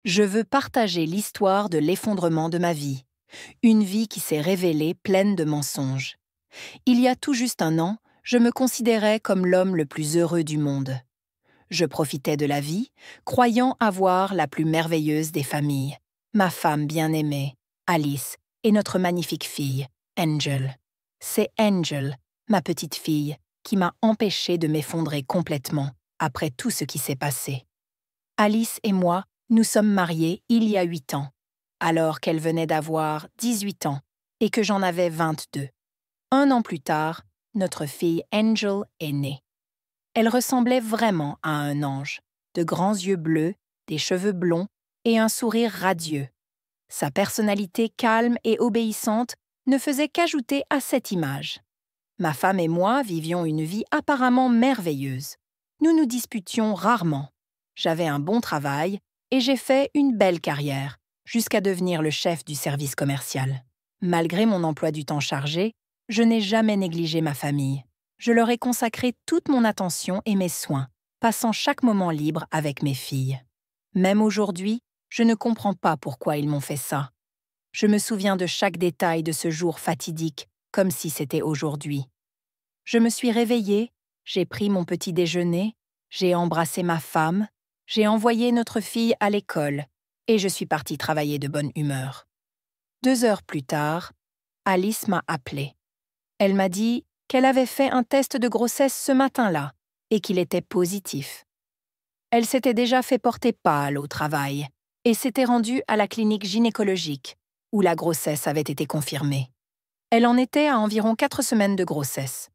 Je veux partager l'histoire de l'effondrement de ma vie. Une vie qui s'est révélée pleine de mensonges. Il y a tout juste un an, je me considérais comme l'homme le plus heureux du monde. Je profitais de la vie, croyant avoir la plus merveilleuse des familles, ma femme bien-aimée, Alice, et notre magnifique fille, Angel. C'est Angel, ma petite fille, qui m'a empêchée de m'effondrer complètement après tout ce qui s'est passé. Alice et moi, nous sommes mariés il y a 8 ans, alors qu'elle venait d'avoir 18 ans et que j'en avais 22. Un an plus tard, notre fille Angel est née. Elle ressemblait vraiment à un ange, de grands yeux bleus, des cheveux blonds et un sourire radieux. Sa personnalité calme et obéissante ne faisait qu'ajouter à cette image. Ma femme et moi vivions une vie apparemment merveilleuse. Nous nous disputions rarement. J'avais un bon travail et j'ai fait une belle carrière, jusqu'à devenir le chef du service commercial. Malgré mon emploi du temps chargé, je n'ai jamais négligé ma famille. Je leur ai consacré toute mon attention et mes soins, passant chaque moment libre avec mes filles. Même aujourd'hui, je ne comprends pas pourquoi ils m'ont fait ça. Je me souviens de chaque détail de ce jour fatidique, comme si c'était aujourd'hui. Je me suis réveillée, j'ai pris mon petit déjeuner, j'ai embrassé ma femme, j'ai envoyé notre fille à l'école et je suis partie travailler de bonne humeur. 2 heures plus tard, Alice m'a appelée. Elle m'a dit qu'elle avait fait un test de grossesse ce matin-là et qu'il était positif. Elle s'était déjà fait porter pâle au travail et s'était rendue à la clinique gynécologique où la grossesse avait été confirmée. Elle en était à environ 4 semaines de grossesse.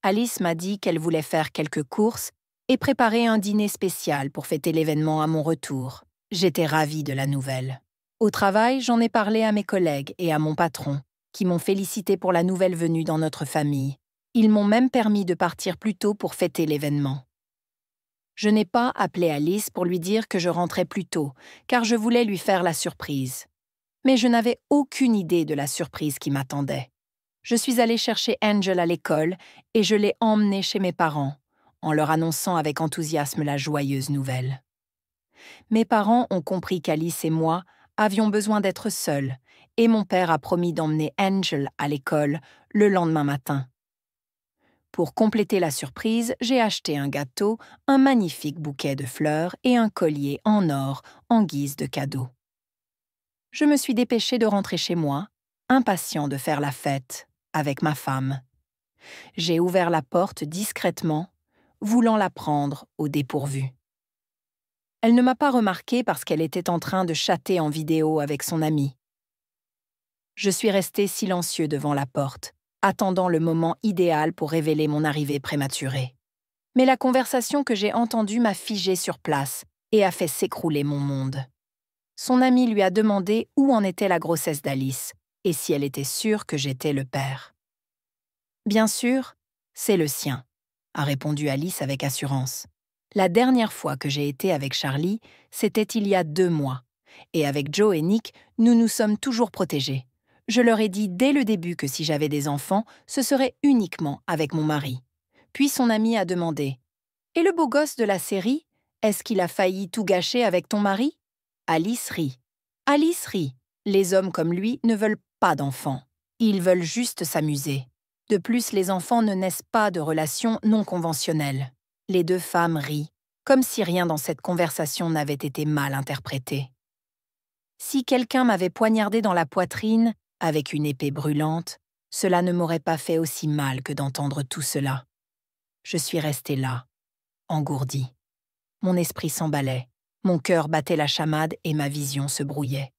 Alice m'a dit qu'elle voulait faire quelques courses et préparer un dîner spécial pour fêter l'événement à mon retour. J'étais ravie de la nouvelle. Au travail, j'en ai parlé à mes collègues et à mon patron, qui m'ont félicité pour la nouvelle venue dans notre famille. Ils m'ont même permis de partir plus tôt pour fêter l'événement. Je n'ai pas appelé Alice pour lui dire que je rentrais plus tôt, car je voulais lui faire la surprise. Mais je n'avais aucune idée de la surprise qui m'attendait. Je suis allée chercher Angel à l'école et je l'ai emmenée chez mes parents, en leur annonçant avec enthousiasme la joyeuse nouvelle. Mes parents ont compris qu'Alice et moi avions besoin d'être seuls, et mon père a promis d'emmener Angel à l'école le lendemain matin. Pour compléter la surprise, j'ai acheté un gâteau, un magnifique bouquet de fleurs et un collier en or en guise de cadeau. Je me suis dépêchée de rentrer chez moi, impatient de faire la fête avec ma femme. J'ai ouvert la porte discrètement, voulant la prendre au dépourvu. Elle ne m'a pas remarqué parce qu'elle était en train de chatter en vidéo avec son ami. Je suis resté silencieux devant la porte, attendant le moment idéal pour révéler mon arrivée prématurée. Mais la conversation que j'ai entendue m'a figé sur place et a fait s'écrouler mon monde. Son ami lui a demandé où en était la grossesse d'Alice et si elle était sûre que j'étais le père. « Bien sûr, c'est le sien », a répondu Alice avec assurance. La dernière fois que j'ai été avec Charlie, c'était il y a 2 mois. Et avec Joe et Nick, nous nous sommes toujours protégés. Je leur ai dit dès le début que si j'avais des enfants, ce serait uniquement avec mon mari. Puis son ami a demandé « Et le beau gosse de la série, est-ce qu'il a failli tout gâcher avec ton mari ?» Alice rit. Alice rit. Les hommes comme lui ne veulent pas d'enfants. Ils veulent juste s'amuser. De plus, les enfants ne naissent pas de relations non conventionnelles. Les 2 femmes rient, comme si rien dans cette conversation n'avait été mal interprété. Si quelqu'un m'avait poignardé dans la poitrine, avec une épée brûlante, cela ne m'aurait pas fait aussi mal que d'entendre tout cela. Je suis restée là, engourdie. Mon esprit s'emballait, mon cœur battait la chamade et ma vision se brouillait.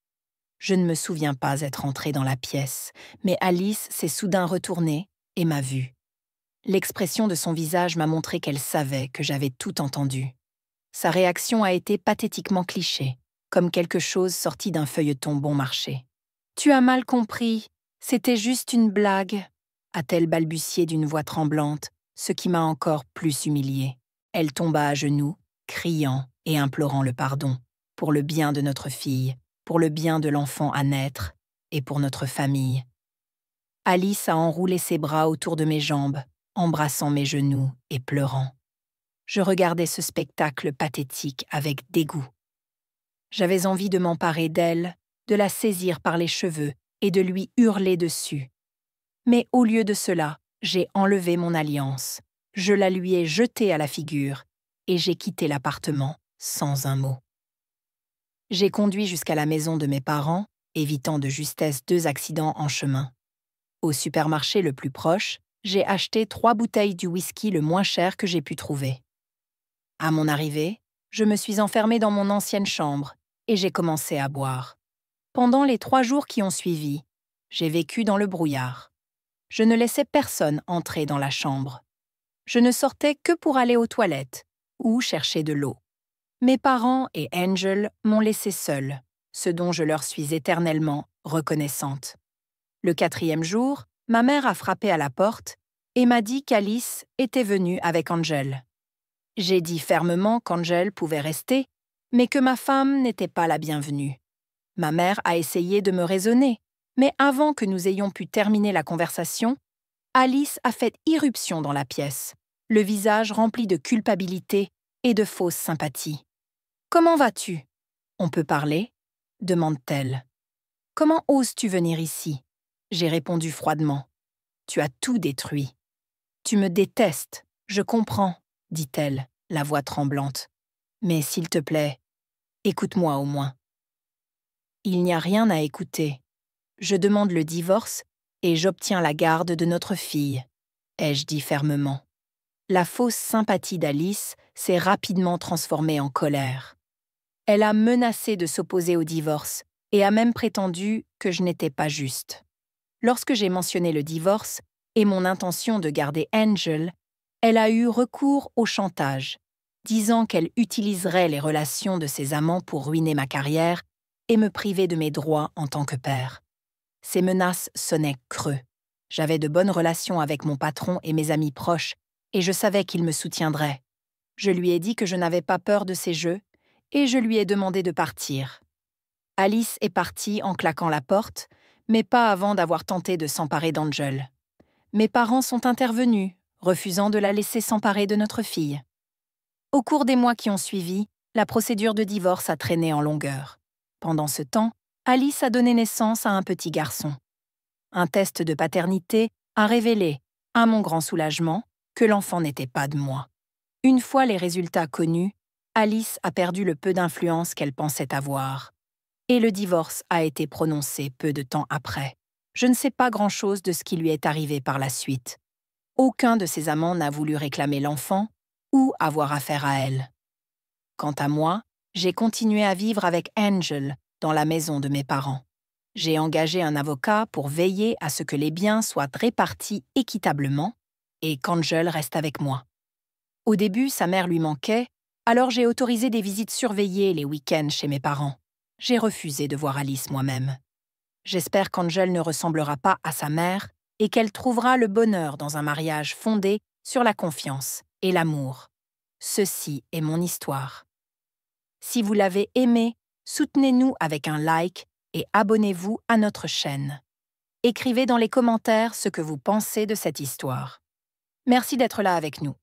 Je ne me souviens pas être entrée dans la pièce, mais Alice s'est soudain retournée et m'a vue. L'expression de son visage m'a montré qu'elle savait que j'avais tout entendu. Sa réaction a été pathétiquement cliché, comme quelque chose sorti d'un feuilleton bon marché. « Tu as mal compris, c'était juste une blague », a-t-elle balbutié d'une voix tremblante, ce qui m'a encore plus humiliée. Elle tomba à genoux, criant et implorant le pardon, pour le bien de notre fille, pour le bien de l'enfant à naître et pour notre famille. Alice a enroulé ses bras autour de mes jambes, embrassant mes genoux et pleurant. Je regardais ce spectacle pathétique avec dégoût. J'avais envie de m'emparer d'elle, de la saisir par les cheveux et de lui hurler dessus. Mais au lieu de cela, j'ai enlevé mon alliance. Je la lui ai jetée à la figure et j'ai quitté l'appartement sans un mot. J'ai conduit jusqu'à la maison de mes parents, évitant de justesse 2 accidents en chemin. Au supermarché le plus proche, j'ai acheté 3 bouteilles du whisky le moins cher que j'ai pu trouver. À mon arrivée, je me suis enfermée dans mon ancienne chambre et j'ai commencé à boire. Pendant les 3 jours qui ont suivi, j'ai vécu dans le brouillard. Je ne laissais personne entrer dans la chambre. Je ne sortais que pour aller aux toilettes ou chercher de l'eau. Mes parents et Angel m'ont laissée seule, ce dont je leur suis éternellement reconnaissante. Le 4e jour, ma mère a frappé à la porte et m'a dit qu'Alice était venue avec Angel. J'ai dit fermement qu'Angel pouvait rester, mais que ma femme n'était pas la bienvenue. Ma mère a essayé de me raisonner, mais avant que nous ayons pu terminer la conversation, Alice a fait irruption dans la pièce, le visage rempli de culpabilité et de fausse sympathie. « Comment vas-tu ? On peut parler ?» demande-t-elle. « Comment oses-tu venir ici ?» J'ai répondu froidement. « Tu as tout détruit. »« Tu me détestes, je comprends, » dit-elle, la voix tremblante. « Mais s'il te plaît, écoute-moi au moins. » Il n'y a rien à écouter. Je demande le divorce et j'obtiens la garde de notre fille, ai-je dit fermement. La fausse sympathie d'Alice s'est rapidement transformée en colère. Elle a menacé de s'opposer au divorce et a même prétendu que je n'étais pas juste. Lorsque j'ai mentionné le divorce et mon intention de garder Angel, elle a eu recours au chantage, disant qu'elle utiliserait les relations de ses amants pour ruiner ma carrière et me priver de mes droits en tant que père. Ces menaces sonnaient creux. J'avais de bonnes relations avec mon patron et mes amis proches, et je savais qu'il me soutiendrait. Je lui ai dit que je n'avais pas peur de ces jeux, et je lui ai demandé de partir. Alice est partie en claquant la porte, mais pas avant d'avoir tenté de s'emparer d'Angel. Mes parents sont intervenus, refusant de la laisser s'emparer de notre fille. Au cours des mois qui ont suivi, la procédure de divorce a traîné en longueur. Pendant ce temps, Alice a donné naissance à un petit garçon. Un test de paternité a révélé, à mon grand soulagement, que l'enfant n'était pas de moi. Une fois les résultats connus, Alice a perdu le peu d'influence qu'elle pensait avoir. Et le divorce a été prononcé peu de temps après. Je ne sais pas grand-chose de ce qui lui est arrivé par la suite. Aucun de ses amants n'a voulu réclamer l'enfant ou avoir affaire à elle. Quant à moi, j'ai continué à vivre avec Angel dans la maison de mes parents. J'ai engagé un avocat pour veiller à ce que les biens soient répartis équitablement et qu'Angel reste avec moi. Au début, sa mère lui manquait, alors j'ai autorisé des visites surveillées les week-ends chez mes parents. J'ai refusé de voir Alice moi-même. J'espère qu'Angel ne ressemblera pas à sa mère et qu'elle trouvera le bonheur dans un mariage fondé sur la confiance et l'amour. Ceci est mon histoire. Si vous l'avez aimé, soutenez-nous avec un like et abonnez-vous à notre chaîne. Écrivez dans les commentaires ce que vous pensez de cette histoire. Merci d'être là avec nous.